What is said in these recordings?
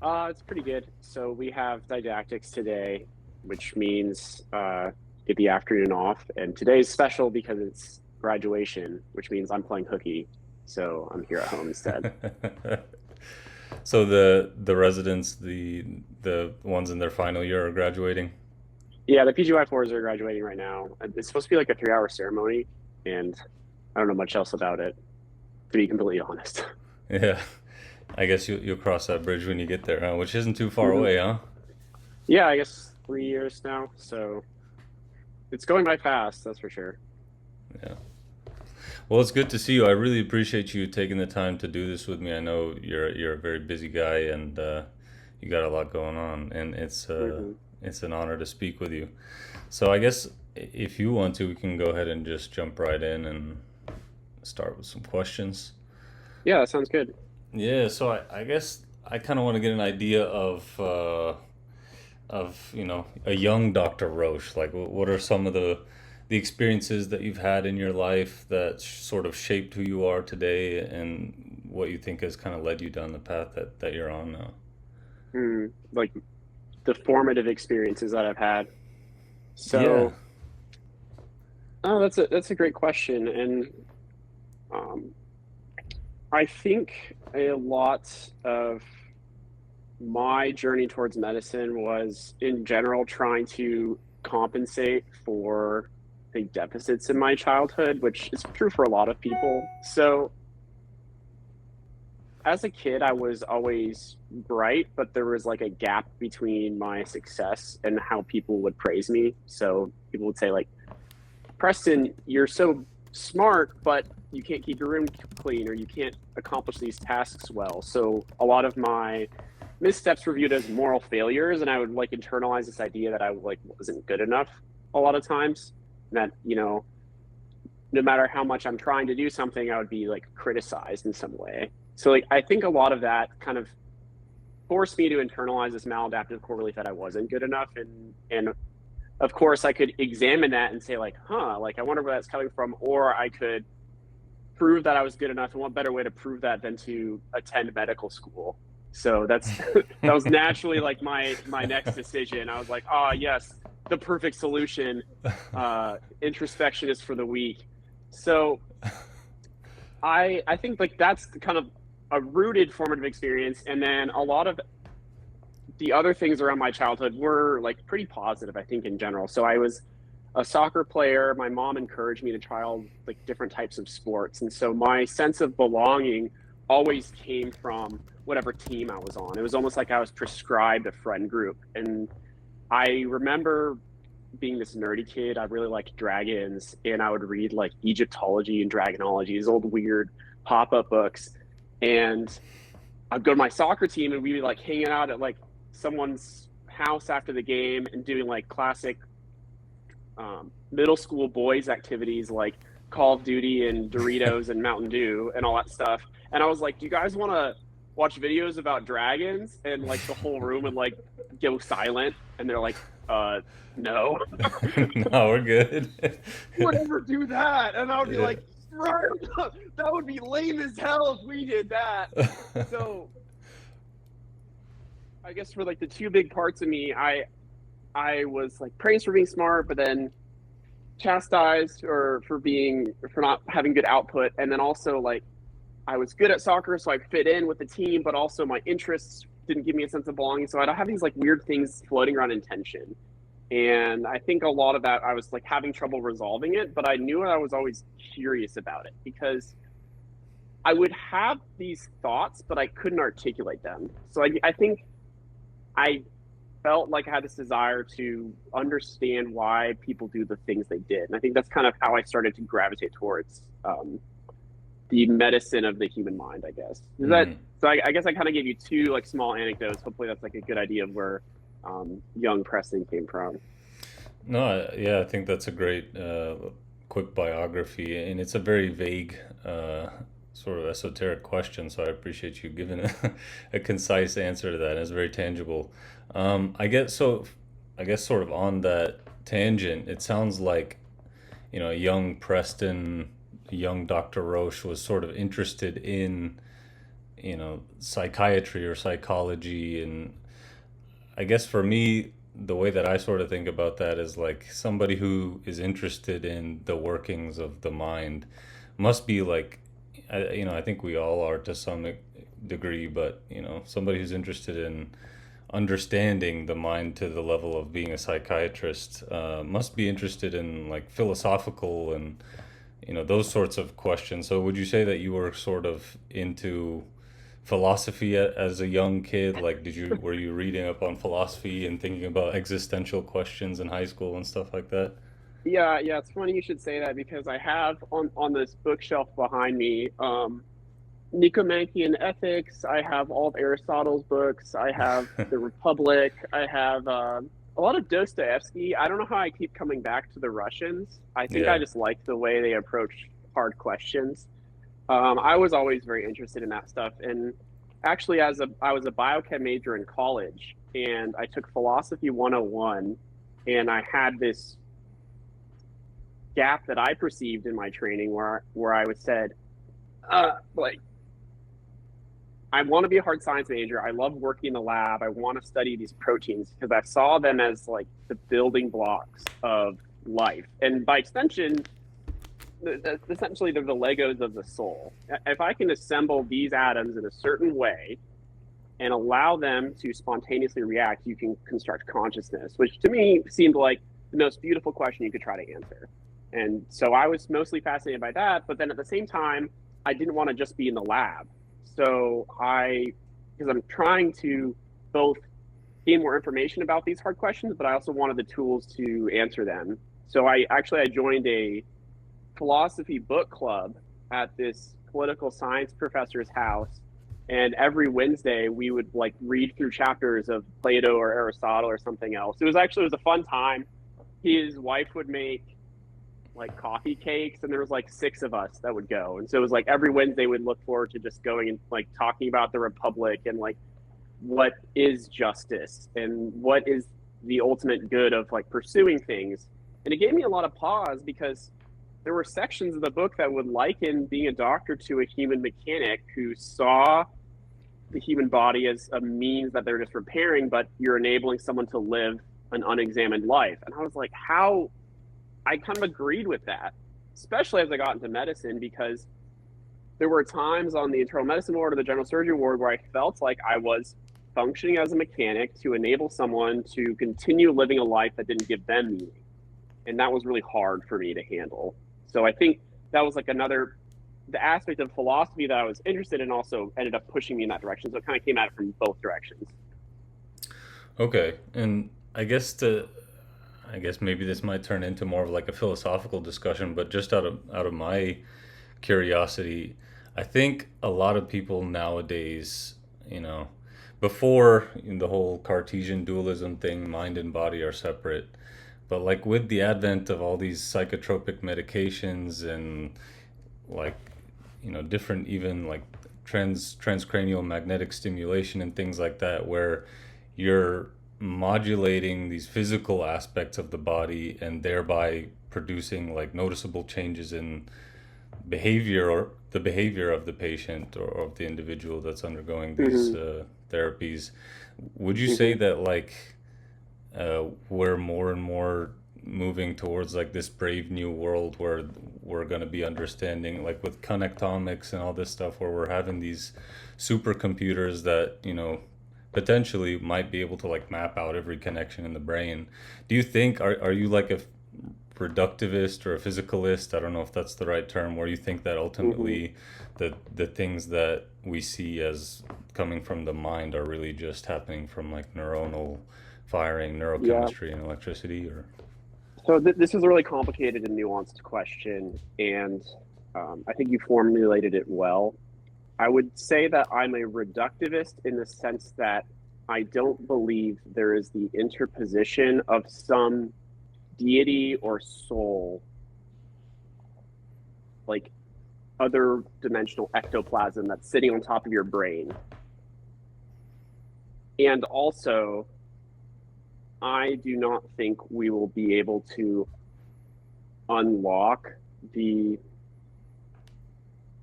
It's pretty good. So we have didactics today, which means get the afternoon off. And today is special because it's graduation, which means I'm playing hooky. So I'm here at home instead. So the residents, the ones in their final year are graduating. Yeah, the PGY-4s are graduating right now. It's supposed to be like a 3-hour ceremony, and I don't know much else about it, to be completely honest. Yeah, I guess you'll cross that bridge when you get there, huh? Which isn't too far hmm away, huh? Yeah, I guess 3 years now. So it's going by fast, that's for sure. Yeah. Well, it's good to see you. I really appreciate you taking the time to do this with me. I know you're a very busy guy and you got a lot going on, and hmm it's an honor to speak with you. So I guess if you want to, we can go ahead and just jump right in and start with some questions. Yeah, that sounds good. Yeah, so I guess I kind of want to get an idea of a young Dr. Roche. Like, what are some of the experiences that you've had in your life that sort of shaped who you are today, and what you think has kind of led you down the path that you're on now? Like the formative experiences that I've had. Yeah, So, oh, that's a great question, and um, I think a lot of my journey towards medicine was, in general, trying to compensate for the deficits in my childhood, which is true for a lot of people. So, as a kid, I was always bright, but there was like a gap between my success and how people would praise me. So people would say like, Preston, you're so smart, but you can't keep your room clean or you can't accomplish these tasks well. So a lot of my missteps were viewed as moral failures, and I would like internalize this idea that I like wasn't good enough a lot of times. That, no matter how much I'm trying to do something, I would be like criticized in some way. So like I think a lot of that kind of forced me to internalize this maladaptive core belief that I wasn't good enough, and of course I could examine that and say like, huh, like I wonder where that's coming from, or I could prove that I was good enough. And what better way to prove that than to attend medical school? So that's that was naturally like my next decision. I was like, oh yes, the perfect solution. Introspection is for the weak. So I think like that's kind of a rooted formative experience, and then a lot of the other things around my childhood were like pretty positive, I think, in general. So I was a soccer player. My mom encouraged me to try all like different types of sports. And so my sense of belonging always came from whatever team I was on. It was almost like I was prescribed a friend group. And I remember being this nerdy kid. I really liked dragons, and I would read like Egyptology and dragonology, these old weird pop-up books. And I'd go to my soccer team and we'd be like hanging out at like someone's house after the game and doing like classic middle school boys activities like Call of Duty and Doritos and Mountain Dew and all that stuff. And I was like, do you guys want to watch videos about dragons? And like the whole room would like go silent. And they're like, no, No, we're good. would ever do that? And I would be like, right, that would be lame as hell if we did that. So I guess for like the two big parts of me, I was like praised for being smart, but then chastised or for not having good output, and then also like I was good at soccer, so I fit in with the team, but also my interests didn't give me a sense of belonging. So I'd have these like weird things floating around in tension, and I think a lot of that I was like having trouble resolving it, but I knew I was always curious about it because I would have these thoughts, but I couldn't articulate them. So I think I felt like I had this desire to understand why people do the things they did. And I think that's kind of how I started to gravitate towards the medicine of the human mind, I guess. Is that Mm. so? I guess I kind of gave you two like small anecdotes. Hopefully, that's like a good idea of where young Preston came from. No, yeah, I think that's a great quick biography, and it's a very vague, sort of esoteric question. So I appreciate you giving a concise answer to that. It's very tangible. I guess so. I guess sort of on that tangent, it sounds like a young Preston, a young Dr. Roche was sort of interested in psychiatry or psychology. And I guess for me, the way that I sort of think about that is like somebody who is interested in the workings of the mind must be like, I think we all are to some degree, but somebody who's interested in understanding the mind to the level of being a psychiatrist must be interested in like philosophical and those sorts of questions. So would you say that you were sort of into philosophy as a young kid? Like, were you reading up on philosophy and thinking about existential questions in high school and stuff like that? Yeah, yeah, it's funny you should say that because I have on this bookshelf behind me, Nicomachean Ethics. I have all of Aristotle's books. I have The Republic. I have a lot of Dostoevsky. I don't know how I keep coming back to the Russians. I think I Yeah. just like the way they approach hard questions. I was always very interested in that stuff, and actually, I was a biochem major in college, and I took Philosophy 101, and I had this gap that I perceived in my training where I was said, like, I want to be a hard science major. I love working in the lab. I want to study these proteins because I saw them as like the building blocks of life, and by extension, essentially they're the Legos of the soul. If I can assemble these atoms in a certain way and allow them to spontaneously react, you can construct consciousness, which to me seemed like the most beautiful question you could try to answer. And so I was mostly fascinated by that. But then at the same time, I didn't want to just be in the lab. Because I'm trying to both gain more information about these hard questions, but I also wanted the tools to answer them. So I joined a philosophy book club at this political science professor's house, and every Wednesday we would like read through chapters of Plato or Aristotle or something else. It was a fun time. His wife would make like coffee cakes, and there was like six of us that would go, and so it was like every Wednesday we'd look forward to just going and like talking about the Republic and like what is justice and what is the ultimate good of like pursuing things. And it gave me a lot of pause because there were sections of the book that would liken being a doctor to a human mechanic who saw the human body as a means that they're just repairing, but you're enabling someone to live an unexamined life. And I was like, how? I kind of agreed with that, especially as I got into medicine, because there were times on the internal medicine ward or the general surgery ward where I felt like I was functioning as a mechanic to enable someone to continue living a life that didn't give them meaning. And that was really hard for me to handle. So I think that was like the aspect of philosophy that I was interested in also ended up pushing me in that direction. So it kind of came at it from both directions. Okay. And I guess maybe this might turn into more of like a philosophical discussion, but just out of my curiosity, I think a lot of people nowadays, before the whole Cartesian dualism thing, mind and body are separate. But like with the advent of all these psychotropic medications and like different even like transcranial magnetic stimulation and things like that, where you're modulating these physical aspects of the body and thereby producing like noticeable changes in behavior or the behavior of the patient or of the individual that's undergoing these Mm-hmm. therapies. Would you say Mm-hmm. that like we're more and more moving towards like this brave new world where we're going to be understanding like with connectomics and all this stuff, where we're having these supercomputers that potentially might be able to like map out every connection in the brain? Do you think, are you like a reductivist or a physicalist? I don't know if that's the right term, where you think that Mm-hmm. ultimately the things that we see as coming from the mind are really just happening from like neuronal firing, Yeah. neurochemistry and electricity? Or So this is a really complicated and nuanced question, and I think you formulated it well. I would say that I'm a reductivist in the sense that I don't believe there is the interposition of some deity or soul, like other dimensional ectoplasm that's sitting on top of your brain. And also, I do not think we will be able to unlock the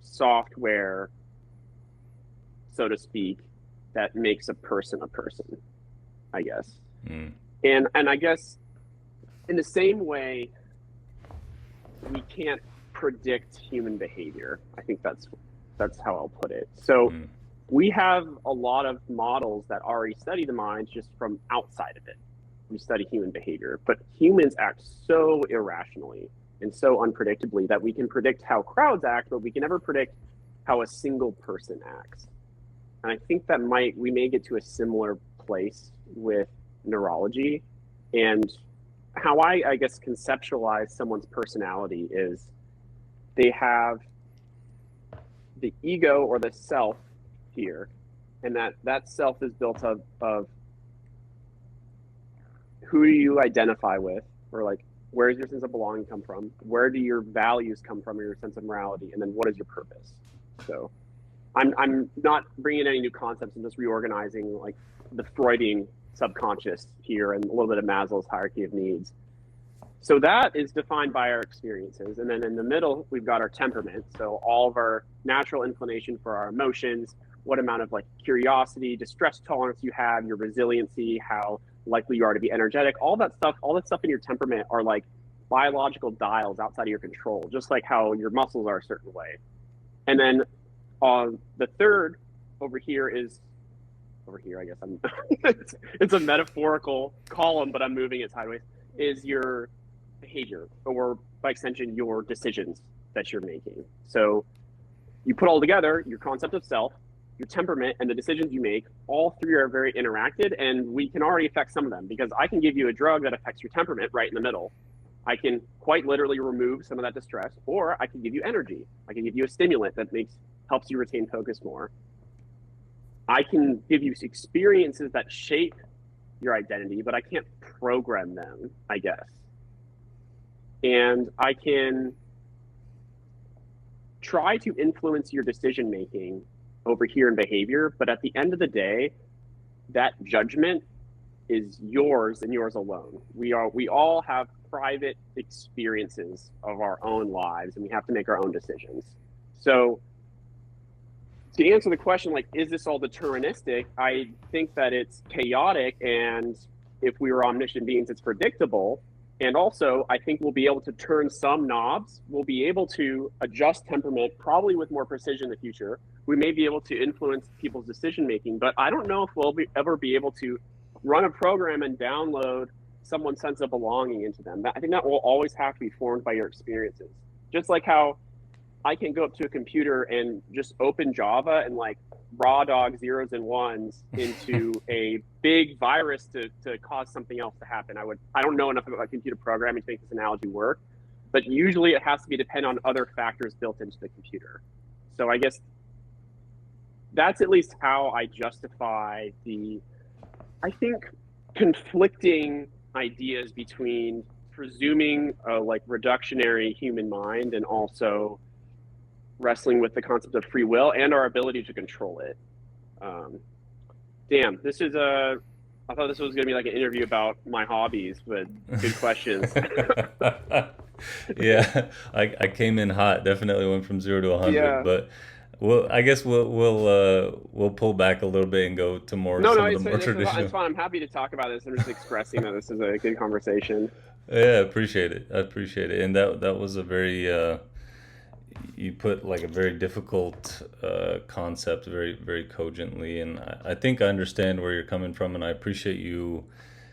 software so to speak, that makes a person, I guess. Mm. And I guess in the same way, we can't predict human behavior. I think that's how I'll put it. So Mm. we have a lot of models that already study the mind just from outside of it. We study human behavior, but humans act so irrationally and so unpredictably that we can predict how crowds act, but we can never predict how a single person acts. And I think that we may get to a similar place with neurology. And how I guess conceptualize someone's personality is they have the ego or the self here, and that self is built of who do you identify with, or like where does your sense of belonging come from, where do your values come from, or your sense of morality, and then what is your purpose. So I'm not bringing any new concepts. I'm just reorganizing like the Freudian subconscious here and a little bit of Maslow's hierarchy of needs. So that is defined by our experiences. And then in the middle, we've got our temperament. So all of our natural inclination for our emotions, what amount of like curiosity, distress tolerance you have, your resiliency, how likely you are to be energetic, all that stuff in your temperament are like biological dials outside of your control, just like how your muscles are a certain way. And then the third over here, I guess I'm it's a metaphorical column, but I'm moving it sideways, is your behavior, or by extension, your decisions that you're making. So you put all together your concept of self, your temperament, and the decisions you make. All three are very interacted, and we can already affect some of them, because I can give you a drug that affects your temperament right in the middle. I can quite literally remove some of that distress, or I can give you energy. I can give you a stimulant that helps you retain focus more. I can give you experiences that shape your identity, but I can't program them, I guess. And I can try to influence your decision making over here in behavior, but at the end of the day, that judgment is yours and yours alone. We all have private experiences of our own lives, and we have to make our own decisions. So to answer the question, like, is this all deterministic? I think that it's chaotic, and if we were omniscient beings, it's predictable. And also, I think we'll be able to turn some knobs. We'll be able to adjust temperament, probably with more precision in the future. We may be able to influence people's decision-making, but I don't know if we'll ever be able to run a program and download someone's sense of belonging into them. I think that will always have to be formed by your experiences. Just like how I can go up to a computer and just open Java and like raw dog zeros and ones into a big virus to cause something else to happen. I don't know enough about computer programming to make this analogy work, but usually it has to be dependent on other factors built into the computer. So I guess that's at least how I justify I think, conflicting ideas between presuming a like reductionary human mind and also wrestling with the concept of free will and our ability to control it. Damn, I thought this was going to be like an interview about my hobbies, but good questions. Yeah, I came in hot. Definitely went from 0 to 100, Yeah. but I guess we'll pull back a little bit and go to No, some of the it's more traditional. it's fine. I'm happy to talk about this. I'm just expressing that this is a good conversation. Yeah, I appreciate it. I appreciate it. And that was a very you put like a very difficult concept very very cogently, and I think I understand where you're coming from, and I appreciate you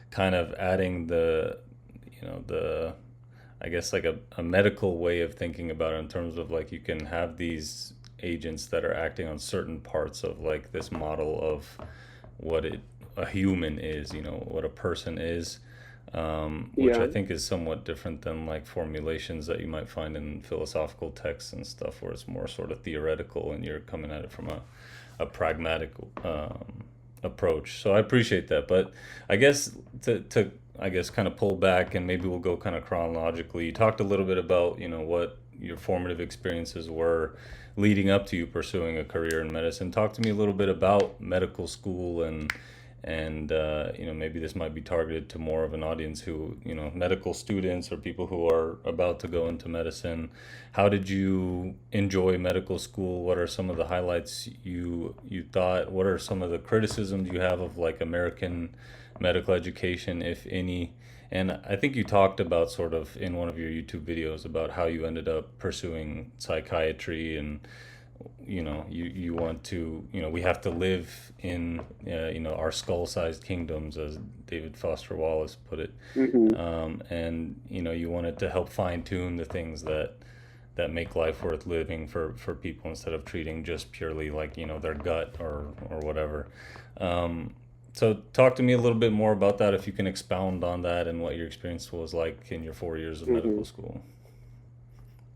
kind of adding the I guess like a medical way of thinking about it, in terms of like you can have these agents that are acting on certain parts of like this model of what a human is, what a person is, which I Yeah. think is somewhat different than like formulations that you might find in philosophical texts and stuff, where it's more sort of theoretical and you're coming at it from a pragmatic approach. So I appreciate that, but I guess to I guess kind of pull back, and maybe we'll go kind of chronologically. You talked a little bit about what your formative experiences were leading up to you pursuing a career in medicine. Talk to me a little bit about medical school And maybe this might be targeted to more of an audience who, medical students or people who are about to go into medicine. How did you enjoy medical school? What are some of the highlights you thought? What are some of the criticisms you have of like American medical education, if any? And I think you talked about sort of in one of your YouTube videos about how you ended up pursuing psychiatry, and you want to, we have to live in our skull-sized kingdoms, as David Foster Wallace put it. Hmm. And you wanted to help fine-tune the things that make life worth living for people, instead of treating just purely like their gut or whatever. So talk to me a little bit more about that, if you can expound on that and what your experience was like in your 4 years of Hmm. medical school.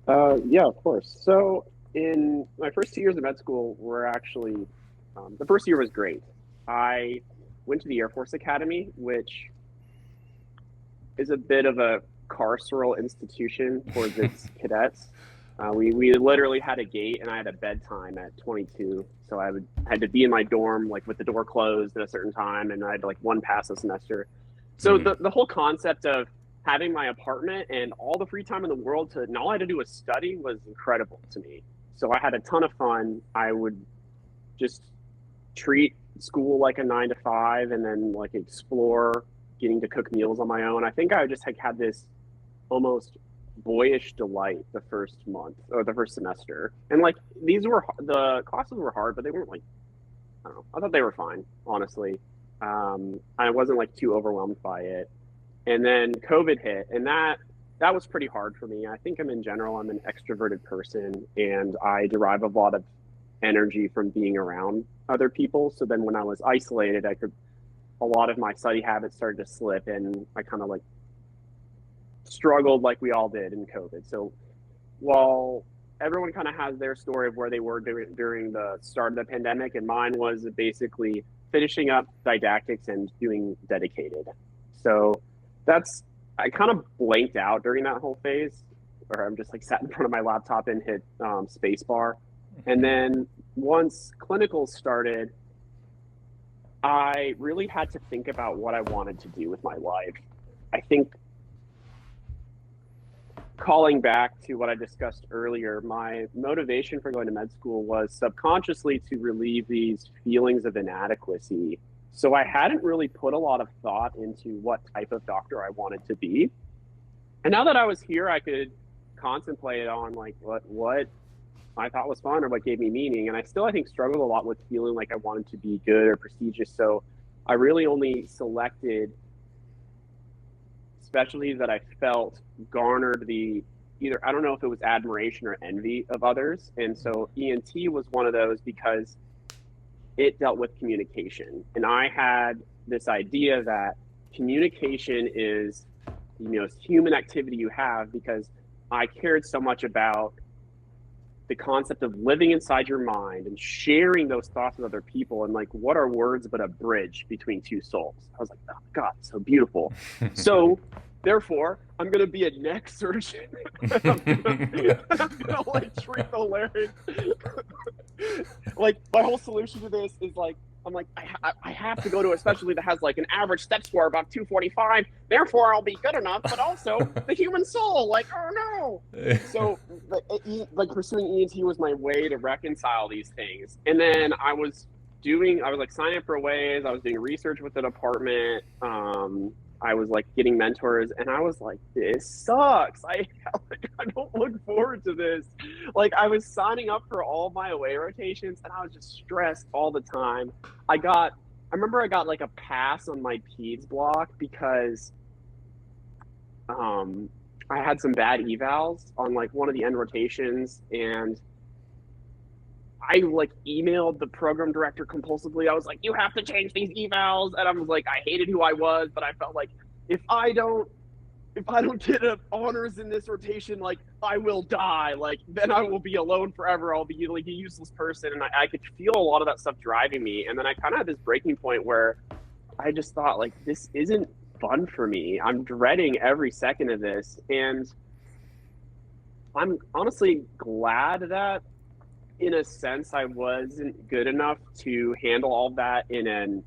Yeah, of course. So in my first 2 years of med school were actually, the first year was great. I went to the Air Force Academy, which is a bit of a carceral institution towards its cadets. We literally had a gate, and I had a bedtime at 22, so had to be in my dorm like with the door closed at a certain time, and I had like one pass a semester. So Mm. the whole concept of having my apartment and all the free time in the world and all I had to do was study was incredible to me. So I had a ton of fun. I would just treat school like a 9 to 5, and then like explore getting to cook meals on my own. I think I just like had this almost boyish delight the first month or the first semester. And like the classes were hard, but they weren't like, I don't know. I thought they were fine, honestly. I wasn't like too overwhelmed by it. And then COVID hit, and that was pretty hard for me. I think I'm an extroverted person, and I derive a lot of energy from being around other people. So then when I was isolated, a lot of my study habits started to slip, and I kind of like struggled like we all did in COVID. So while everyone kind of has their story of where they were during the start of the pandemic, and mine was basically finishing up didactics and doing dedicated. So I kind of blanked out during that whole phase, where I'm just like sat in front of my laptop and hit space bar. And then once clinicals started, I really had to think about what I wanted to do with my life. I think, calling back to what I discussed earlier, my motivation for going to med school was subconsciously to relieve these feelings of inadequacy. So I hadn't really put a lot of thought into what type of doctor I wanted to be. And now that I was here, I could contemplate on like what I thought was fun or what gave me meaning. And I think, struggled a lot with feeling like I wanted to be good or prestigious. So I really only selected specialties that I felt garnered I don't know if it was admiration or envy of others. And so ENT was one of those because it dealt with communication. And I had this idea that communication is the most human activity you have, because I cared so much about the concept of living inside your mind and sharing those thoughts with other people. And like, what are words but a bridge between two souls? I was like, oh God, so beautiful. So therefore, I'm going to be a neck surgeon. I'm gonna like treat the larynx. Like, my whole solution to this is like, I'm like, I have to go to a specialty that has like an average step score about 245. Therefore, I'll be good enough. But also the human soul, like, oh no. So like pursuing ENT was my way to reconcile these things. And then I was like signing up for ways. I was doing research with the department. I was like getting mentors, and I was like, this sucks. I don't look forward to this. Like, I was signing up for all my away rotations, and I was just stressed all the time. I remember I got like a pass on my peds block because I had some bad evals on like one of the end rotations, and I like emailed the program director compulsively. I was like, you have to change these evals. And I was like, I hated who I was, but I felt like if I don't get honors in this rotation, like I will die. Like then I will be alone forever. I'll be like a useless person. And I could feel a lot of that stuff driving me. And then I kind of had this breaking point where I just thought like, this isn't fun for me. I'm dreading every second of this. And I'm honestly glad that in a sense I wasn't good enough to handle all that in an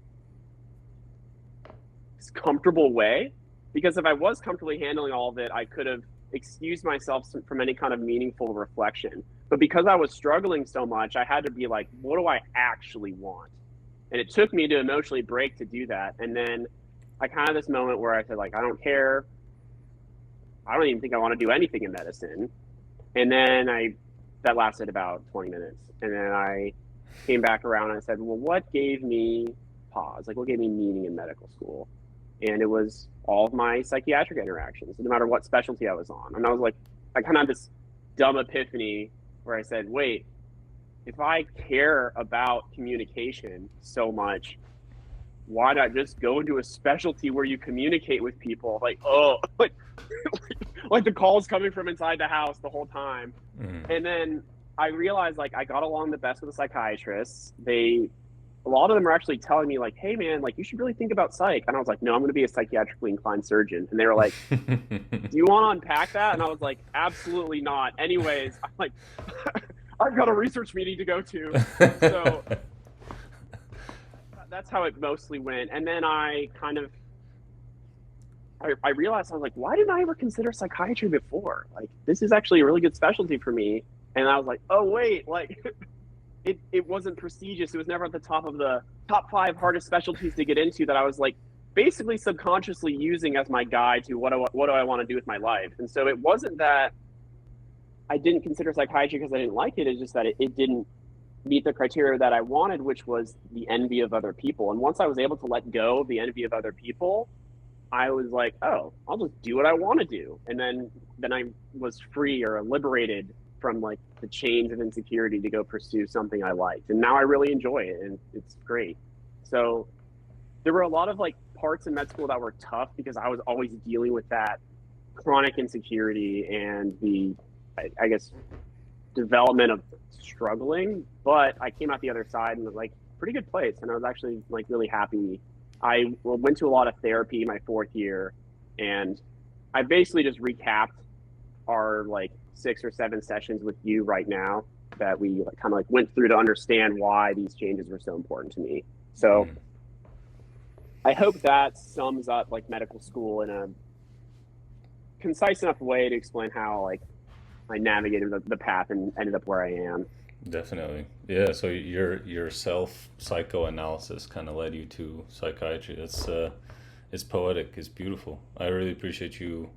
comfortable way, because if I was comfortably handling all of it, I could have excused myself from any kind of meaningful reflection. But because I was struggling so much, I had to be like, what do I actually want? And it took me to emotionally break to do that. And then I kind of this moment where I said, like, I don't care. I don't even think I want to do anything in medicine. And then that lasted about 20 minutes. And then I came back around and I said, well, what gave me pause? Like, what gave me meaning in medical school? And it was all of my psychiatric interactions, no matter what specialty I was on. And I was like, I kind of had this dumb epiphany where I said, wait, if I care about communication so much, why not just go into a specialty where you communicate with people? Like, oh, like the calls coming from inside the house the whole time. And then I realized, like, I got along the best with the psychiatrists. A lot of them are actually telling me, like, hey man, like, you should really think about psych. And I was like, no, I'm going to be a psychiatrically inclined surgeon. And they were like, do you want to unpack that? And I was like, absolutely not. Anyways, I'm like, I've got a research meeting to go to. So that's how it mostly went. And then I realized, I was like, why didn't I ever consider psychiatry before? Like, this is actually a really good specialty for me. And I was like, oh wait, like it wasn't prestigious. It was never at the top of the top 5 hardest specialties to get into, that I was like basically subconsciously using as my guide to what do I want to do with my life. And so it wasn't that I didn't consider psychiatry because I didn't like it. It's just that it didn't meet the criteria that I wanted, which was the envy of other people. And once I was able to let go of the envy of other people, I was like, oh, I'll just do what I want to do. And then I was free or liberated from like the chains of insecurity to go pursue something I liked. And now I really enjoy it, and it's great. So there were a lot of like parts in med school that were tough because I was always dealing with that chronic insecurity and the, I guess, development of struggling. But I came out the other side and was like, pretty good place. And I was actually like really happy. I went to a lot of therapy my 4th year, and I basically just recapped our like 6 or 7 sessions with you right now that we like, kind of like went through to understand why these changes were so important to me. So I hope that sums up like medical school in a concise enough way to explain how like I navigated the path and ended up where I am. Definitely. Yeah, so your self psychoanalysis kind of led you to psychiatry. That's it's poetic, it's beautiful. I really appreciate you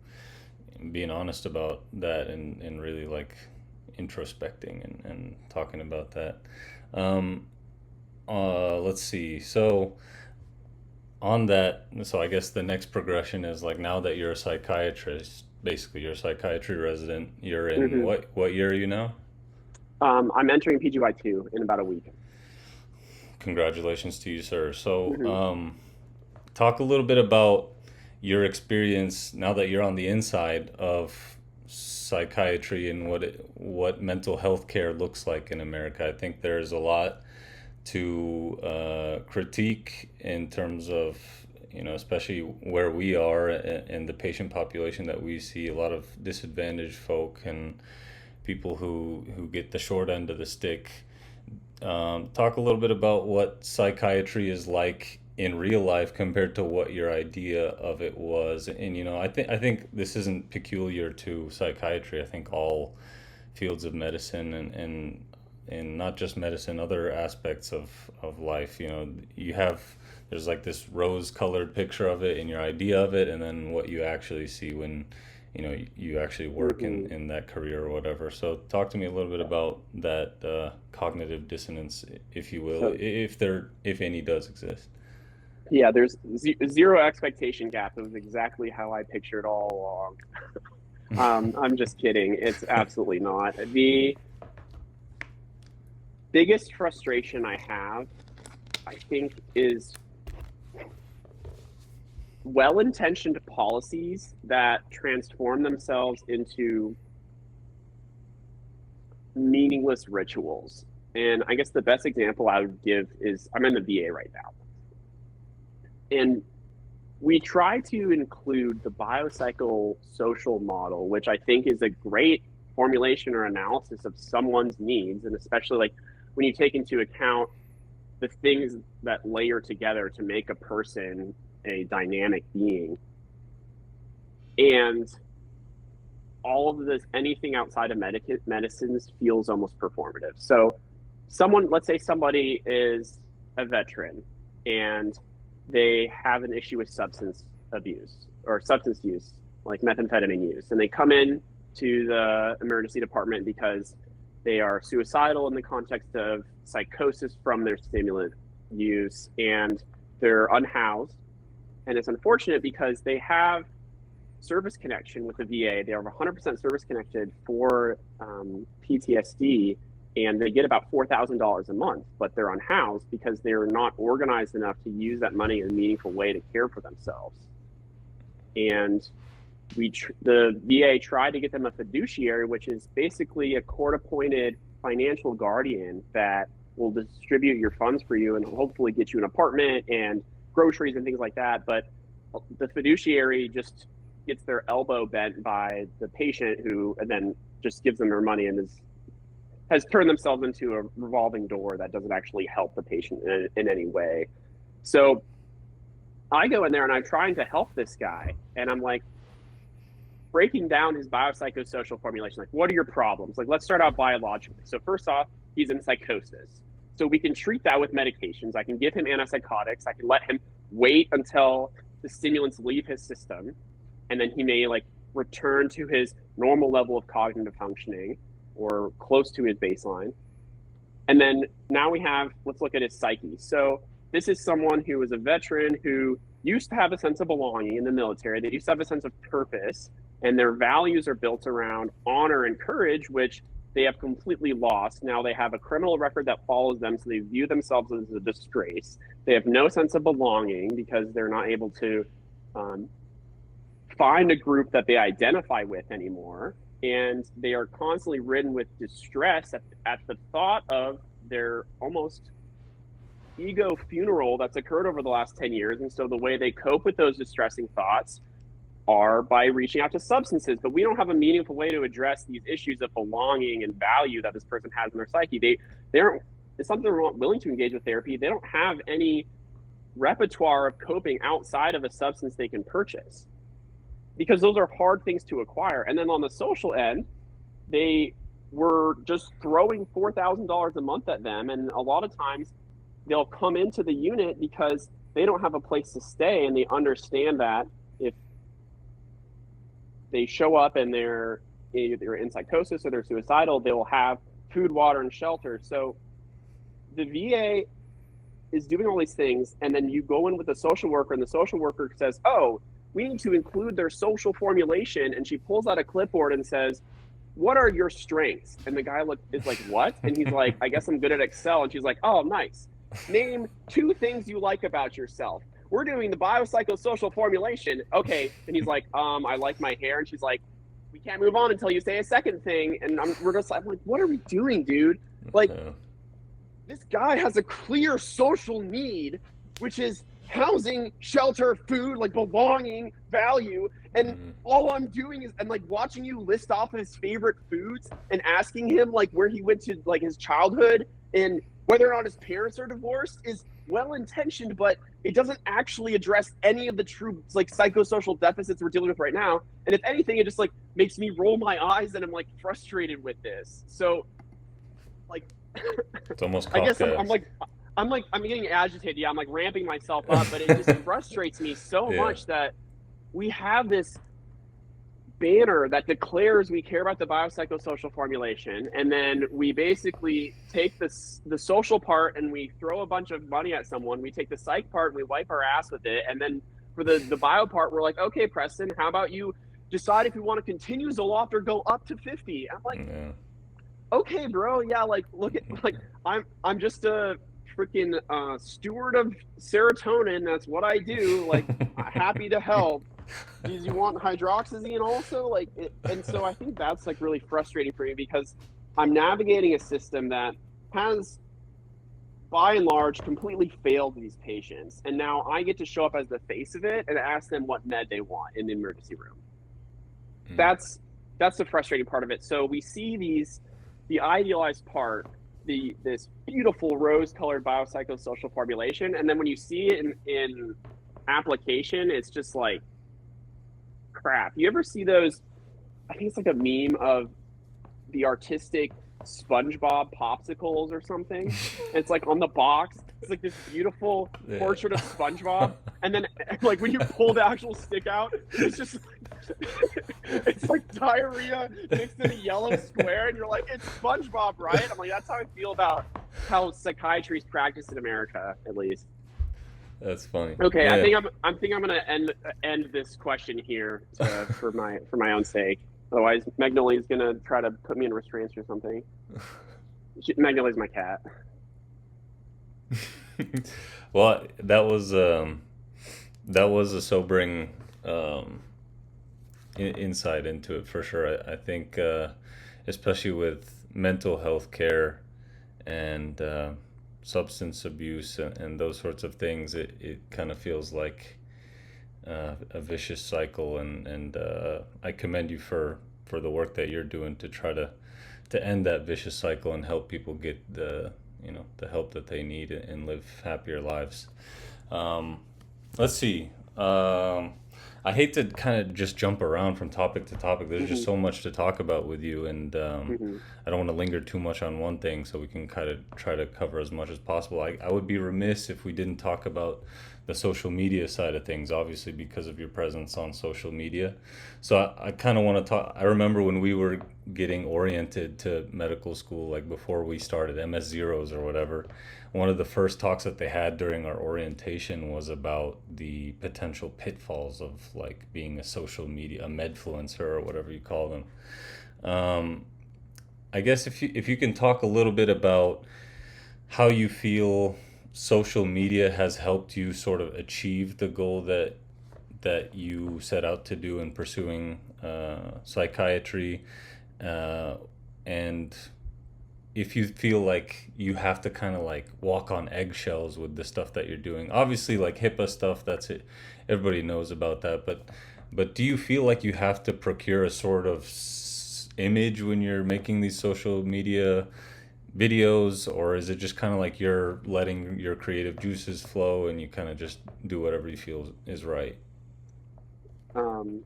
being honest about that and really like introspecting and talking about that. Let's see. So on that, so I guess the next progression is like, now that you're a psychiatrist, basically you're a psychiatry resident, you're in what year are you now? I'm entering PGY-2 in about a week. Congratulations to you, sir. So talk a little bit about your experience now that you're on the inside of psychiatry and what mental health care looks like in America. I think there's a lot to critique in terms of, especially where we are and the patient population that we see, a lot of disadvantaged folk and people who get the short end of the stick. Talk a little bit about what psychiatry is like in real life compared to what your idea of it was. And I think this isn't peculiar to psychiatry. I think all fields of medicine and not just medicine, other aspects of life, there's like this rose colored picture of it and your idea of it, and then what you actually see when you actually work in that career or whatever. So talk to me a little bit about that cognitive dissonance, if you will, if any does exist. Yeah, there's zero expectation gap. It was exactly how I pictured all along. I'm just kidding. It's absolutely not. The biggest frustration I have, I think, is well-intentioned policies that transform themselves into meaningless rituals. And I guess the best example I would give is I'm in the VA right now. And we try to include the biopsychosocial model, which I think is a great formulation or analysis of someone's needs. And especially like when you take into account the things that layer together to make a person a dynamic being. And all of this, anything outside of medicines feels almost performative. So let's say somebody is a veteran and they have an issue with substance abuse or substance use, like methamphetamine use, and they come in to the emergency department because they are suicidal in the context of psychosis from their stimulant use, and they're unhoused. And it's unfortunate because they have service connection with the VA. They are 100% service connected for PTSD, and they get about $4,000 a month, but they're unhoused because they're not organized enough to use that money in a meaningful way to care for themselves. And the VA tried to get them a fiduciary, which is basically a court-appointed financial guardian that will distribute your funds for you and hopefully get you an apartment and groceries and things like that. But the fiduciary just gets their elbow bent by the patient, who and then just gives them their money and has turned themselves into a revolving door that doesn't actually help the patient in any way. So I go in there and I'm trying to help this guy, and I'm like breaking down his biopsychosocial formulation. Like, what are your problems? Like, let's start out biologically. So first off, he's in psychosis. So we can treat that with medications. I can give him antipsychotics. I can let him wait until the stimulants leave his system, and then he may like return to his normal level of cognitive functioning or close to his baseline. And then now let's look at his psyche. So this is someone who is a veteran who used to have a sense of belonging in the military. They used to have a sense of purpose, and their values are built around honor and courage, which they have completely lost. Now they have a criminal record that follows them, so they view themselves as a disgrace. They have no sense of belonging because they're not able to find a group that they identify with anymore. And they are constantly ridden with distress at the thought of their almost ego funeral that's occurred over the last 10 years. And so the way they cope with those distressing thoughts are by reaching out to substances. But we don't have a meaningful way to address these issues of belonging and value that this person has in their psyche. They aren't, it's something they're not willing to engage with therapy. They don't have any repertoire of coping outside of a substance they can purchase, because those are hard things to acquire. And then on the social end, they were just throwing $4,000 a month at them. And a lot of times they'll come into the unit because they don't have a place to stay, and they understand that if they show up and they're either in psychosis or they're suicidal, they will have food, water, and shelter. So the VA is doing all these things, and then you go in with a social worker, and the social worker says, oh, we need to include their social formulation. And she pulls out a clipboard and says, what are your strengths? And the guy is like, what? And he's like, I guess I'm good at Excel. And she's like, oh, nice. Name 2 things you like about yourself. We're doing the biopsychosocial formulation. Okay. And he's like, I like my hair. And she's like, we can't move on until you say a second thing. And I'm like, what are we doing, dude? Like, this guy has a clear social need, which is housing, shelter, food, like belonging, value. And all I'm doing is, and like watching you list off his favorite foods and asking him like where he went to like his childhood and whether or not his parents are divorced is well-intentioned, but it doesn't actually address any of the true like psychosocial deficits we're dealing with right now. And if anything, it just like makes me roll my eyes, and I'm like frustrated with this. So like it's almost I guess I'm getting agitated. Yeah, I'm like ramping myself up, but it just frustrates me so much that we have this banner that declares we care about the biopsychosocial formulation, and then we basically take the social part and we throw a bunch of money at someone. We take the psych part and we wipe our ass with it, and then for the bio part, we're like, okay, Preston, how about you decide if you want to continue Zoloft or go up to 50? I'm like, okay, bro, yeah, like look at like I'm just a freaking steward of serotonin. That's what I do. Like, happy to help. Do you want hydroxyzine also? Like, and so I think that's like really frustrating for me, because I'm navigating a system that has, by and large, completely failed these patients, and now I get to show up as the face of it and ask them what med they want in the emergency room. That's the frustrating part of it. So we see the idealized part, this beautiful rose-colored biopsychosocial formulation, and then when you see it in application, it's just like crap. You ever see those? I think it's like a meme of the artistic SpongeBob popsicles or something. And it's like on the box, it's like this beautiful portrait of SpongeBob, and then like when you pull the actual stick out, it's just it's like diarrhea mixed in a yellow square, and you're like, it's SpongeBob, right? I'm like, that's how I feel about how psychiatry is practiced in America, at least. That's funny. Okay, Yeah. I think I'm gonna end this question here for my own sake. Otherwise, Magnolia's gonna try to put me in restraints or something. Magnolia's my cat. Well, that was a sobering insight into it for sure. I think, especially with mental health care and substance abuse and those sorts of things, it kind of feels like a vicious cycle. And I commend you for the work that you're doing to try to end that vicious cycle and help people get the help that they need and live happier lives. Let's see. I hate to kind of just jump around from topic to topic. There's just so much to talk about with you, and I don't want to linger too much on one thing, so we can kind of try to cover as much as possible. I would be remiss if we didn't talk about the social media side of things, obviously because of your presence on social media. So I kind of want to talk. I remember when we were getting oriented to medical school, like before we started MS Zeros or whatever, one of the first talks that they had during our orientation was about the potential pitfalls of like being a social media, a medfluencer or whatever you call them. I guess if you can talk a little bit about how you feel social media has helped you sort of achieve the goal that you set out to do in pursuing psychiatry, and if you feel like you have to kind of like walk on eggshells with the stuff that you're doing. Obviously, like HIPAA stuff, that's it. Everybody knows about that, but do you feel like you have to procure a sort of image when you're making these social media videos, or is it just kind of like you're letting your creative juices flow and you kind of just do whatever you feel is right? Um,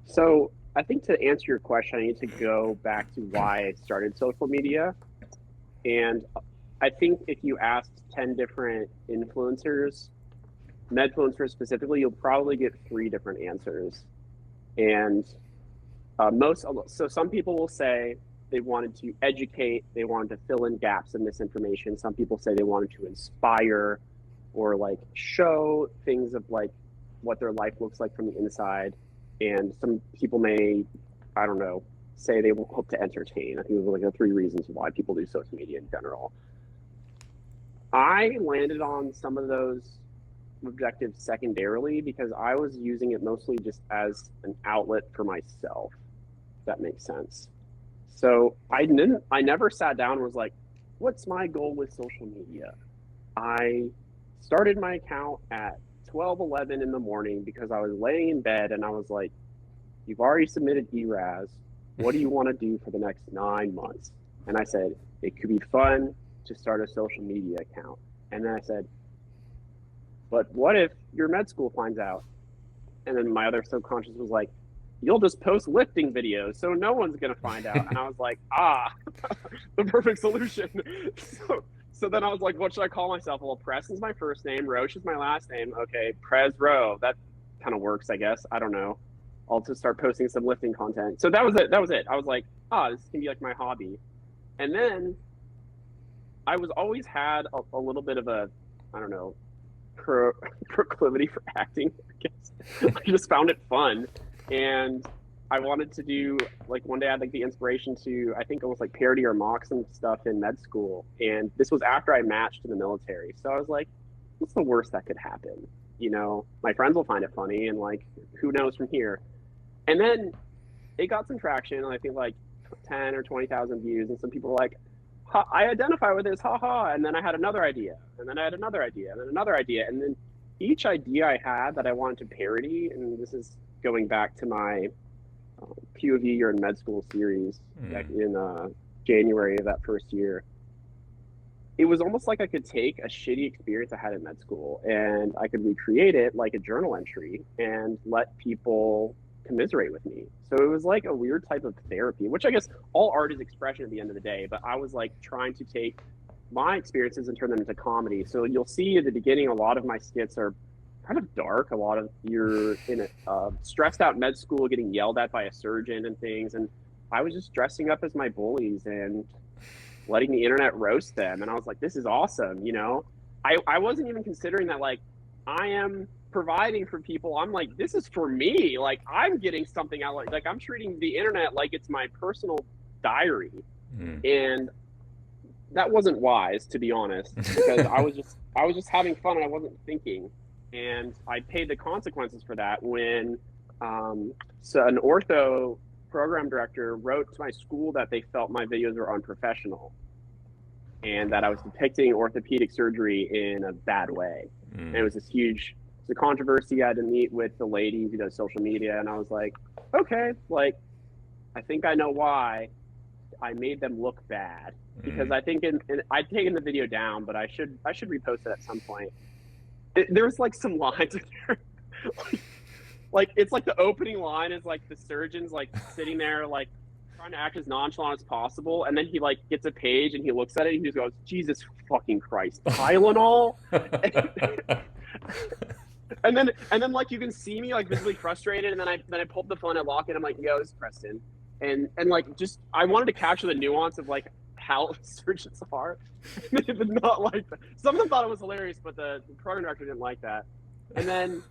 so I think to answer your question, I need to go back to why I started social media. And I think if you asked 10 different influencers, medfluencers specifically, you'll probably get 3 different answers. And so some people will say they wanted to educate, they wanted to fill in gaps of misinformation. Some people say they wanted to inspire or like show things of like what their life looks like from the inside. And some people may, I don't know, say they will hope to entertain. I think those are like the 3 reasons why people do social media in general. I landed on some of those objectives secondarily because I was using it mostly just as an outlet for myself, if that makes sense. So I never sat down and was like, what's my goal with social media? I started my account at 12:11 in the morning because I was laying in bed and I was like, you've already submitted ERAS. What do you want to do for the next 9 months? And I said, it could be fun to start a social media account. And then I said, but what if your med school finds out? And then my other subconscious was like, you'll just post lifting videos, so no one's going to find out. And I was like, the perfect solution. So then I was like, what should I call myself? Well, Preston's my first name. Roche is my last name. Okay, Prez Rowe. That kind of works, I guess. I don't know. I'll just start posting some lifting content. So that was it. I was like, this can be like my hobby. And then I was always had a little bit of a, I don't know, proclivity for acting, I guess. I just found it fun. And I wanted to do, like, one day I had like the inspiration to, I think, almost like parody or mock some stuff in med school. And this was after I matched in the military. So I was like, what's the worst that could happen? You know, my friends will find it funny, and like, who knows from here? And then it got some traction, and I think like 10 or 20,000 views. And some people were like, I identify with this, haha. And then I had another idea, and then I had another idea, and then another idea. And then each idea I had that I wanted to parody, and this is going back to my POV You're in Med School series back in January of that first year. it was almost like I could take a shitty experience I had in med school and I could recreate it like a journal entry and let people commiserate with me. So it was like a weird type of therapy, which I guess all art is expression at the end of the day, but I was like trying to take my experiences and turn them into comedy. So you'll see at the beginning, a lot of my skits are kind of dark. A lot of you're in a stressed out med school, getting yelled at by a surgeon and things. And I was just dressing up as my bullies and letting the internet roast them. And I was like, this is awesome. You know, I wasn't even considering that, like, I am providing for people. I'm like, this is for me. Like, I'm getting something out. Like I'm treating the internet like it's my personal diary. And that wasn't wise, to be honest, because I was just having fun and I wasn't thinking. And I paid the consequences for that when so an ortho program director wrote to my school that they felt my videos were unprofessional and that I was depicting orthopedic surgery in a bad way. And it was this huge, it's a controversy. I had to meet with the lady who does social media, and I was like, okay, like, I think I know why I made them look bad, because I think I'd taken the video down, but I should repost it at some point. There's like some lines in there, like it's like the opening line is like the surgeon's like sitting there like trying to act as nonchalant as possible, and then he like gets a page and he looks at it and he just goes, Jesus fucking Christ, Tylenol. and then like you can see me like visibly frustrated, and then I pull up the phone, I lock it, I'm like, yo, this is Preston. And like, just, I wanted to capture the nuance of like how surgeons are. They did not like that. Some of them thought it was hilarious, but the program director didn't like that. And then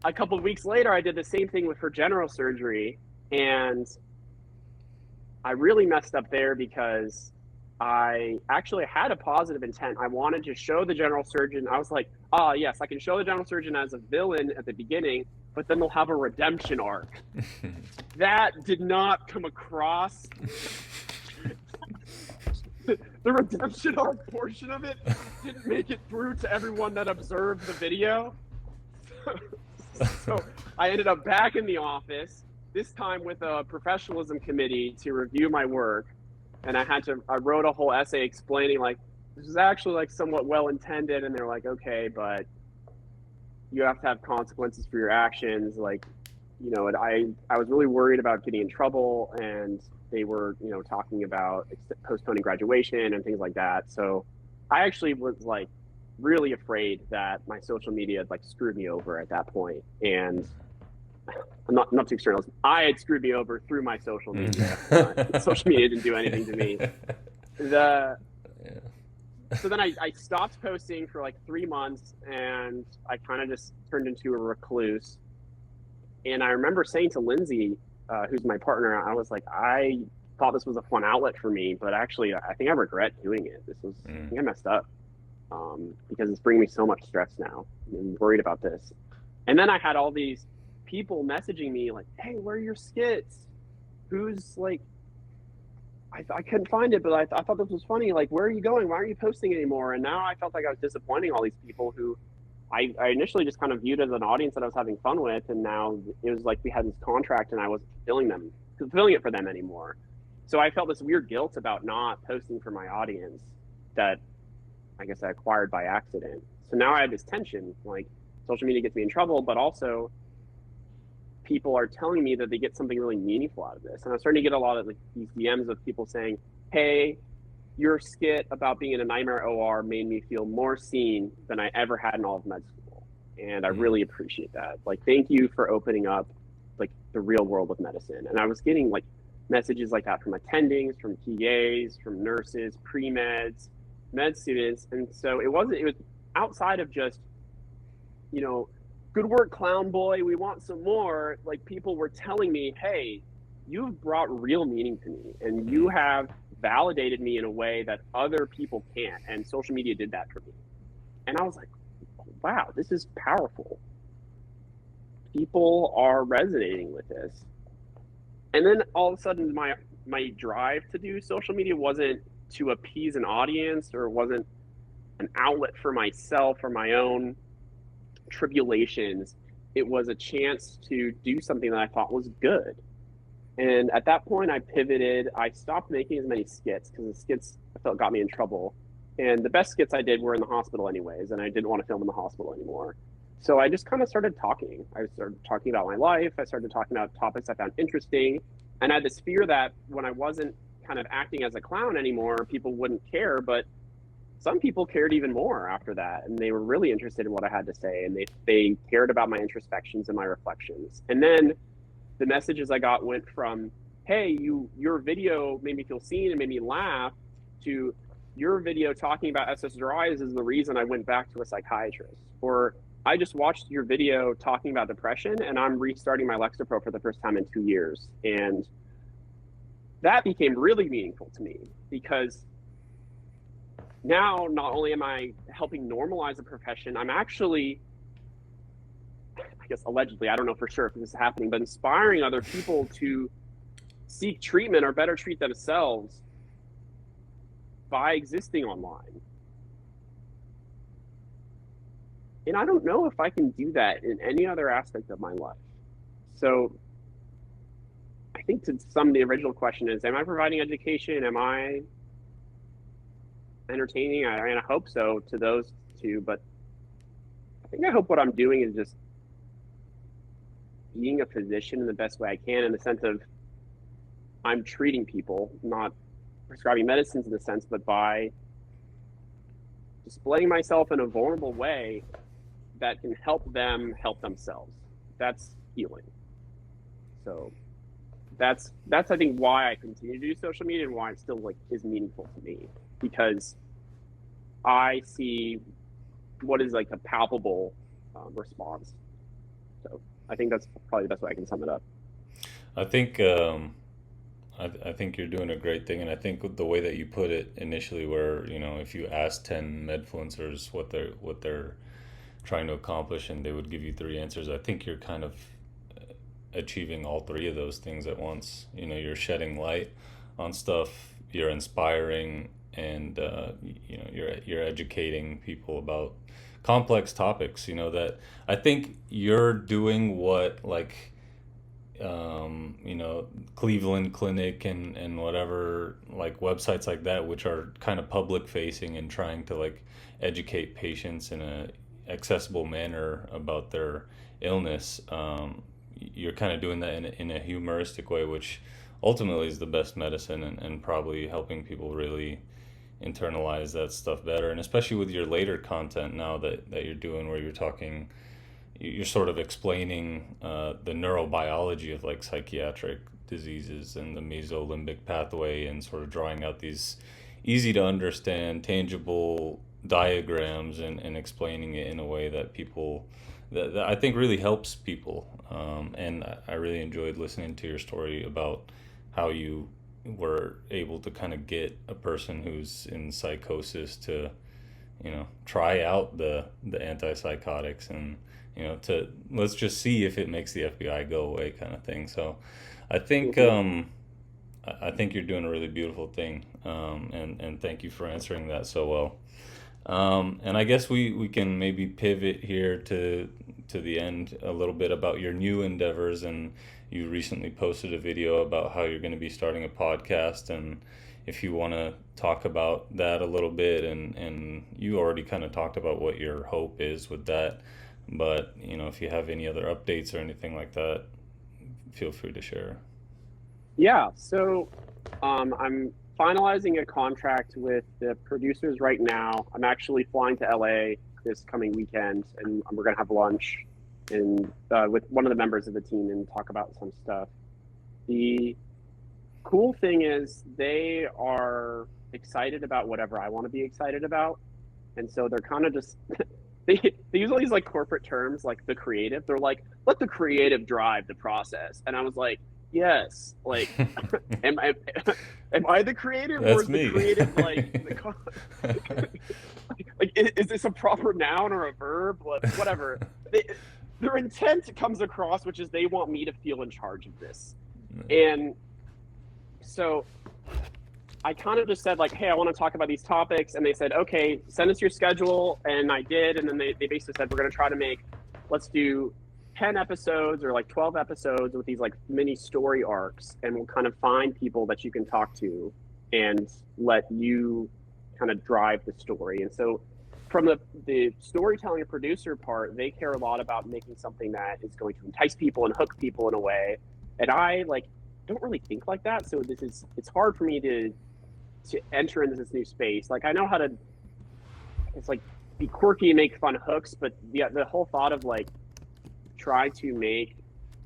a couple of weeks later, I did the same thing with her general surgery, and I really messed up there because I actually had a positive intent. I wanted to show the general surgeon. I was like, yes, I can show the general surgeon as a villain at the beginning, but then they'll have a redemption arc. That did not come across. The redemption arc portion of it didn't make it through to everyone that observed the video. So I ended up back in the office, this time with a professionalism committee to review my work. And I wrote a whole essay explaining, like, this is actually like somewhat well-intended. And they're like, okay, but you have to have consequences for your actions. Like, you know, and I was really worried about getting in trouble, and they were, you know, talking about postponing graduation and things like that. So I actually was like really afraid that my social media had like screwed me over at that point. And I'm not too external. I had screwed me over through my social media. Social media didn't do anything to me. So then I stopped posting for like 3 months, and I kind of just turned into a recluse. And I remember saying to Lindsay, who's my partner, I was like, I thought this was a fun outlet for me, but actually I think I regret doing it. I think I messed up because it's bringing me so much stress now. I'm worried about this. And then I had all these people messaging me like, hey, where are your skits? Who's like, I couldn't find it, but I thought this was funny. Like, where are you going? Why aren't you posting anymore? And now I felt like I was disappointing all these people who I initially just kind of viewed as an audience that I was having fun with. And now it was like we had this contract and I wasn't fulfilling it for them anymore. So I felt this weird guilt about not posting for my audience that I guess I acquired by accident. So now I have this tension, like social media gets me in trouble, but also people are telling me that they get something really meaningful out of this. And I'm starting to get a lot of like these DMs of people saying, hey, your skit about being in a nightmare OR made me feel more seen than I ever had in all of med school. And I really appreciate that. Like, thank you for opening up like the real world of medicine. And I was getting like messages like that from attendings, from PAs, from nurses, pre-meds, med students. And so it was outside of just, you know, good work, clown boy, we want some more. Like, people were telling me, hey, you've brought real meaning to me, and you have validated me in a way that other people can't. And social media did that for me. And I was like, wow, this is powerful. People are resonating with this. And then all of a sudden, my drive to do social media wasn't to appease an audience, or wasn't an outlet for myself or my own tribulations. It was a chance to do something that I thought was good. And at that point I pivoted. I stopped making as many skits because the skits felt got me in trouble. And the best skits I did were in the hospital anyways, and I didn't want to film in the hospital anymore. So I just kind of started talking. I started talking about my life. I started talking about topics I found interesting. And I had this fear that when I wasn't kind of acting as a clown anymore, people wouldn't care. But some people cared even more after that. And they were really interested in what I had to say. And they cared about my introspections and my reflections. And then the messages I got went from, hey, your video made me feel seen and made me laugh, to your video talking about SSRIs is the reason I went back to a psychiatrist. Or I just watched your video talking about depression and I'm restarting my Lexapro for the first time in 2 years. And that became really meaningful to me, because now not only am I helping normalize a profession, I'm actually, I guess allegedly, I don't know for sure if this is happening, but inspiring other people to seek treatment or better treat themselves by existing online. And I don't know if I can do that in any other aspect of my life. So I think to sum the original question is, am I providing education? Am I entertaining? I hope so to those two, but I hope what I'm doing is just being a physician in the best way I can, in the sense of I'm treating people, not prescribing medicines in a sense, but by displaying myself in a vulnerable way that can help them help themselves. That's healing. So that's I think why I continue to do social media and why it still is meaningful to me, because I see what is a palpable response. So I think that's probably the best way I can sum it up. I think I think you're doing a great thing, and I think the way that you put it initially, where if you ask 10 medfluencers what they're trying to accomplish, and they would give you 3 answers, I think you're kind of achieving all 3 of those things at once. You're shedding light on stuff, you're inspiring, and you're educating people about complex topics. That I think you're doing what Cleveland Clinic and whatever websites like that, which are kind of public facing and trying to educate patients in a accessible manner about their illness. You're kind of doing that in a humoristic way, which ultimately is the best medicine, and probably helping people really internalize that stuff better. And especially with your later content now that you're doing, where you're sort of explaining the neurobiology of psychiatric diseases and the mesolimbic pathway, and sort of drawing out these easy to understand, tangible diagrams, and explaining it in a way that people that I think really helps people. And I really enjoyed listening to your story about how you were able to kind of get a person who's in psychosis to try out the antipsychotics, and let's just see if it makes the FBI go away, kind of thing. So I think I think you're doing a really beautiful thing, and thank you for answering that so well. And I guess we can maybe pivot here to the end a little bit about your new endeavors. And you recently posted a video about how you're going to be starting a podcast, and if you want to talk about that a little bit. And you already kind of talked about what your hope is with that, but if you have any other updates or anything like that, feel free to share. Yeah, so I'm finalizing a contract with the producers right now. I'm actually flying to LA this coming weekend, and we're gonna have lunch and with one of the members of the team and talk about some stuff. The cool thing is they are excited about whatever I want to be excited about, and so they're kind of just they use all these corporate terms like the creative. They're like, let the creative drive the process, and I was like, yes, am I the creative? That's or is me. The creative is this a proper noun or a verb? Whatever. Their intent comes across, which is they want me to feel in charge of this. And so I kind of just said hey, I want to talk about these topics. And they said, okay, send us your schedule. And I did. And then they basically said, we're going to try to let's do 10 episodes or 12 episodes with these mini story arcs. And we'll kind of find people that you can talk to and let you kind of drive the story. And so from the storytelling and producer part, they care a lot about making something that is going to entice people and hook people in a way. And I don't really think like that. So it's hard for me to enter into this new space. Like, I know how to, it's like, be quirky and make fun hooks, but the whole thought of like try to make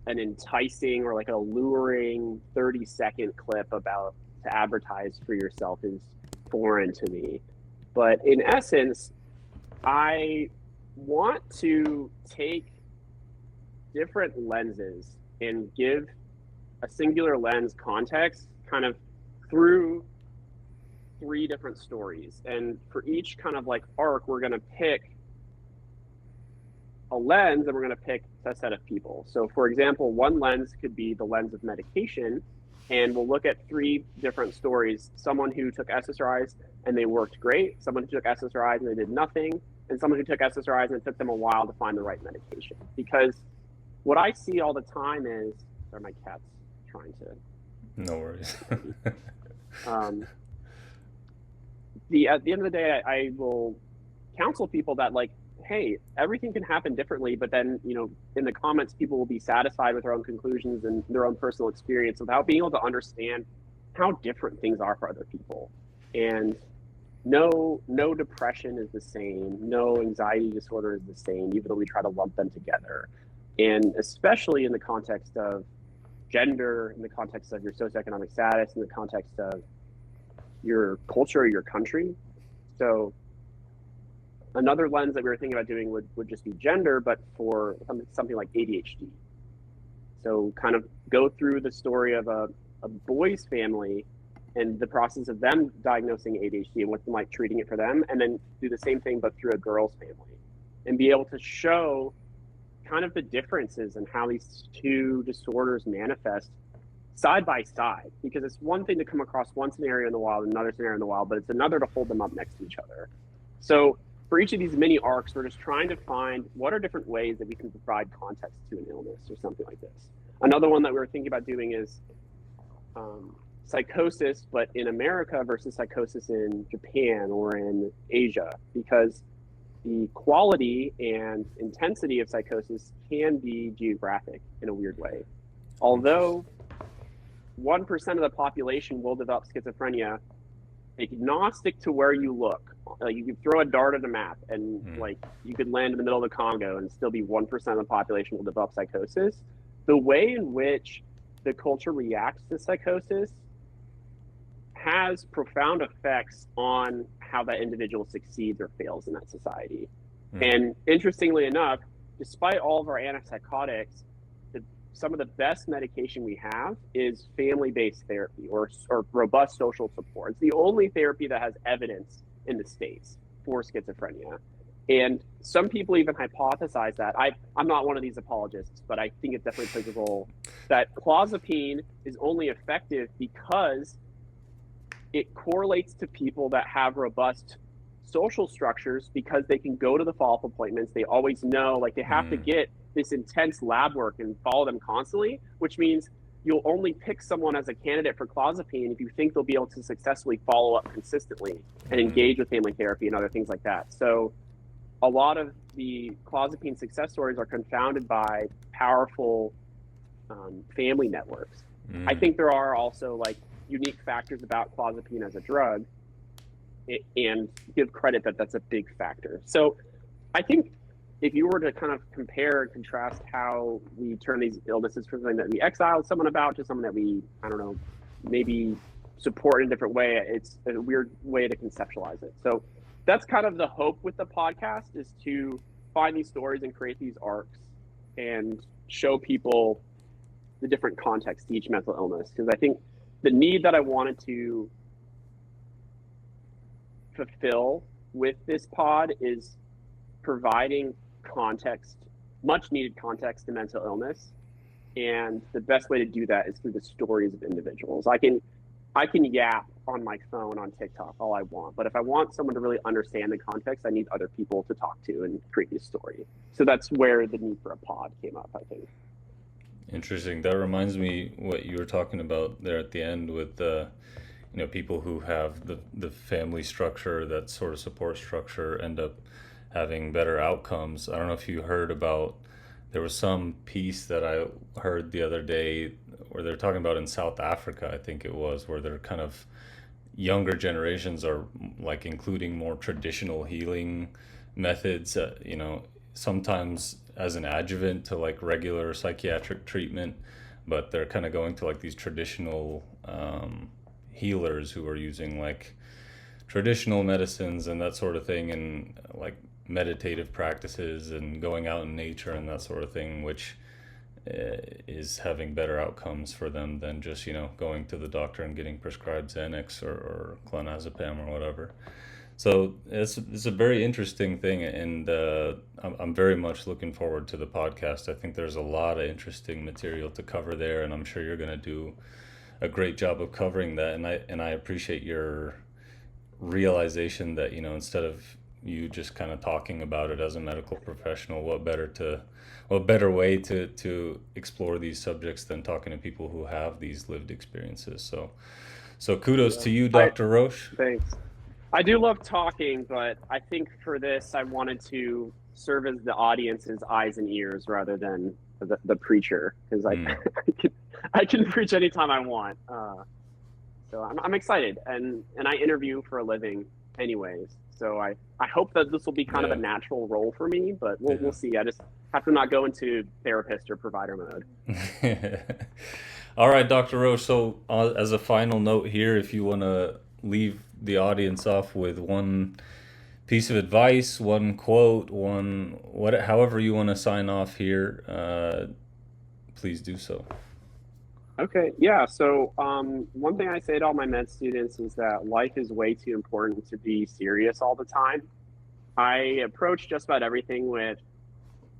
an enticing or like an alluring 30-second clip about to advertise for yourself is foreign to me. But in essence, I want to take different lenses and give a singular lens context kind of through 3 different stories. And for each kind of like arc, we're going to pick a lens and we're going to pick a set of people. So for example, one lens could be the lens of medication, and we'll look at 3 different stories. Someone who took SSRIs and they worked great, someone who took SSRIs and they did nothing, and someone who took SSRIs and it took them a while to find the right medication. Because what I see all the time is, sorry, my cat's trying to. No worries. At the end of the day, I will counsel people that like, hey, everything can happen differently, but then, in the comments, people will be satisfied with their own conclusions and their own personal experience without being able to understand how different things are for other people. And no depression is the same. No anxiety disorder is the same, even though we try to lump them together. And especially in the context of gender, in the context of your socioeconomic status, in the context of your culture or your country. So another lens that we were thinking about doing would just be gender, but for something like ADHD. So kind of go through the story of a boy's family and the process of them diagnosing ADHD and what's like treating it for them, and then do the same thing but through a girl's family, and be able to show kind of the differences in how these 2 disorders manifest side by side. Because it's one thing to come across one scenario in the wild, another scenario in the wild, but it's another to hold them up next to each other. So for each of these mini arcs, we're just trying to find what are different ways that we can provide context to an illness or something like this. Another one that we were thinking about doing is psychosis, but in America versus psychosis in Japan or in Asia, because the quality and intensity of psychosis can be geographic in a weird way. Although 1% of the population will develop schizophrenia, agnostic to where you look. Like, you could throw a dart at a map and like you could land in the middle of the Congo and still be 1% of the population will develop psychosis. The way in which the culture reacts to psychosis has profound effects on how that individual succeeds or fails in that society. And interestingly enough, despite all of our antipsychotics, some of the best medication we have is family-based therapy or robust social support. It's the only therapy that has evidence in the States for schizophrenia. And some people even hypothesize that. I'm not one of these apologists, but I think it definitely plays a role, that clozapine is only effective because it correlates to people that have robust social structures, because they can go to the follow-up appointments. They always know, like, they have to get this intense lab work and follow them constantly, which means you'll only pick someone as a candidate for clozapine if you think they'll be able to successfully follow up consistently and engage with family therapy and other things like that. So a lot of the clozapine success stories are confounded by powerful family networks. I think there are also like unique factors about clozapine as a drug, and give credit that that's a big factor. So I think if you were to kind of compare and contrast how we turn these illnesses from something that we exile someone about to something that we, I don't know, maybe support in a different way, it's a weird way to conceptualize it. So that's kind of the hope with the podcast, is to find these stories and create these arcs and show people the different contexts to each mental illness. Because I think the need that I wanted to fulfill with this pod is providing context, much needed context to mental illness. And the best way to do that is through the stories of individuals. I can yap on my phone on TikTok all I want, but if I want someone to really understand the context, I need other people to talk to and create this story. So that's where the need for a pod came up, I think. Interesting. That reminds me what you were talking about there at the end with people who have the family structure, that sort of support structure, end up having better outcomes. I don't know if you heard about, there was some piece that I heard the other day where they're talking about in South Africa, I think it was, where they're kind of younger generations are like including more traditional healing methods, sometimes as an adjuvant to like regular psychiatric treatment, but they're kind of going to like these traditional healers who are using like traditional medicines and that sort of thing, and like meditative practices and going out in nature and that sort of thing, which is having better outcomes for them than just going to the doctor and getting prescribed Xanax or clonazepam or whatever. So it's a very interesting thing, and I'm very much looking forward to the podcast. I think there's a lot of interesting material to cover there, and I'm sure you're going to do a great job of covering that. And I appreciate your realization that instead of you just kind of talking about it as a medical professional, what better way to explore these subjects than talking to people who have these lived experiences. So kudos Yeah. to you, Dr. Roche. Thanks. I do love talking, but I think for this, I wanted to serve as the audience's eyes and ears rather than the preacher, because Mm. I can preach anytime I want. So I'm excited, and I interview for a living, anyways. So I hope that this will be kind of a Yeah. natural role for me, but Yeah. we'll see. I just have to not go into therapist or provider mode. All right, Dr. Roche. So, as a final note here, if you want to leave the audience off with one piece of advice, one quote, however you want to sign off here, please do so. Okay, yeah. So one thing I say to all my med students is that life is way too important to be serious all the time. I approach just about everything with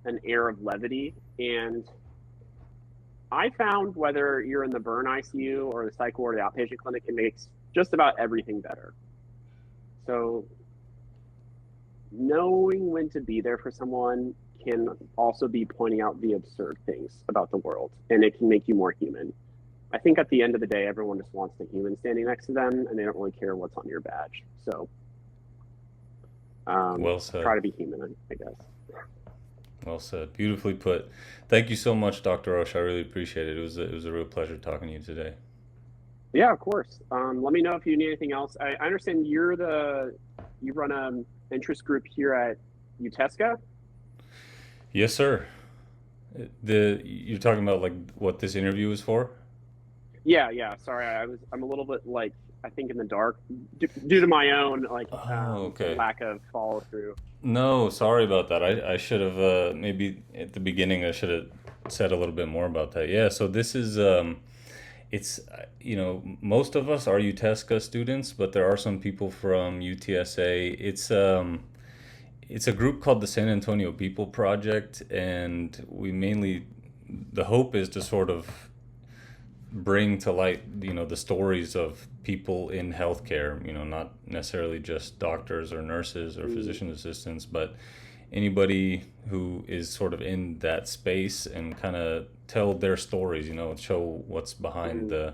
an air of levity, and I found whether you're in the burn ICU or the psych ward or the outpatient clinic, it makes just about everything better. So knowing when to be there for someone can also be pointing out the absurd things about the world, and it can make you more human. I think at the end of the day, everyone just wants the human standing next to them, and they don't really care what's on your badge. So Well said. try to be human, I guess. Well said. Beautifully put. Thank you so much, Dr. Roche. I really appreciate it. It was a real pleasure talking to you today. Yeah, of course. Let me know if you need anything else. I understand you run an interest group here at UTESCA. Yes, sir. You're talking about like what this interview is for? Yeah. Sorry, I'm a little bit like I think in the dark due to my own Okay. lack of follow through. No, sorry about that. I should have maybe at the beginning I should have said a little bit more about that. Yeah, so this is it's most of us are UTESCA students, but there are some people from UTSA. It's a group called the San Antonio People Project, and the hope is to sort of bring to light the stories of people in healthcare, not necessarily just doctors or nurses or physician assistants, but anybody who is sort of in that space, and kind of tell their stories, show what's behind the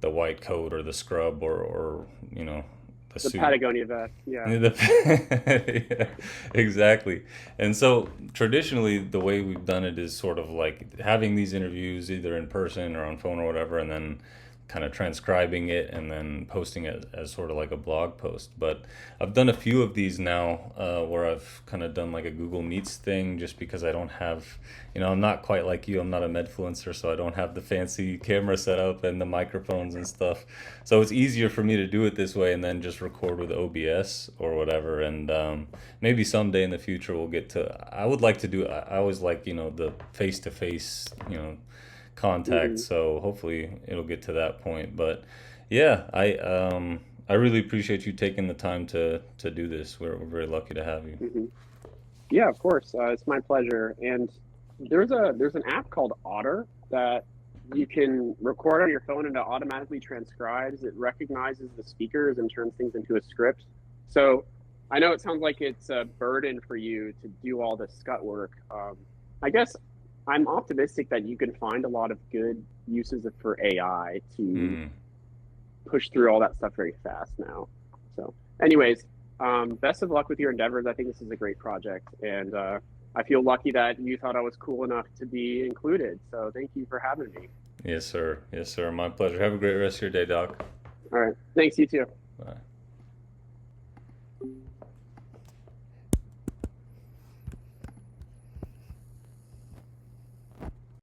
white coat or the scrub or the The suit. Patagonia vest, yeah. Yeah, exactly. And so traditionally, the way we've done it is sort of like having these interviews either in person or on phone or whatever, and then kind of transcribing it and then posting it as sort of like a blog post. But I've done a few of these now where I've kind of done like a Google Meets thing, just because I don't have, I'm not quite like you. I'm not a medfluencer, so I don't have the fancy camera setup and the microphones and stuff. So it's easier for me to do it this way and then just record with OBS or whatever. And maybe someday in the future we'll get to, I would like to do, I always like, the face-to-face, contact. So hopefully it'll get to that point. But yeah, I really appreciate you taking the time to do this. We're very lucky to have you. Yeah, of course. It's my pleasure. And there's an app called Otter that you can record on your phone, and it automatically transcribes. It recognizes the speakers and turns things into a script. So I know it sounds like it's a burden for you to do all this scut work. I guess I'm optimistic that you can find a lot of good uses for AI to push through all that stuff very fast now. So anyways, best of luck with your endeavors. I think this is a great project, and I feel lucky that you thought I was cool enough to be included. So thank you for having me. Yes, sir. Yes, sir. My pleasure. Have a great rest of your day, Doc. All right. Thanks, you too. Bye.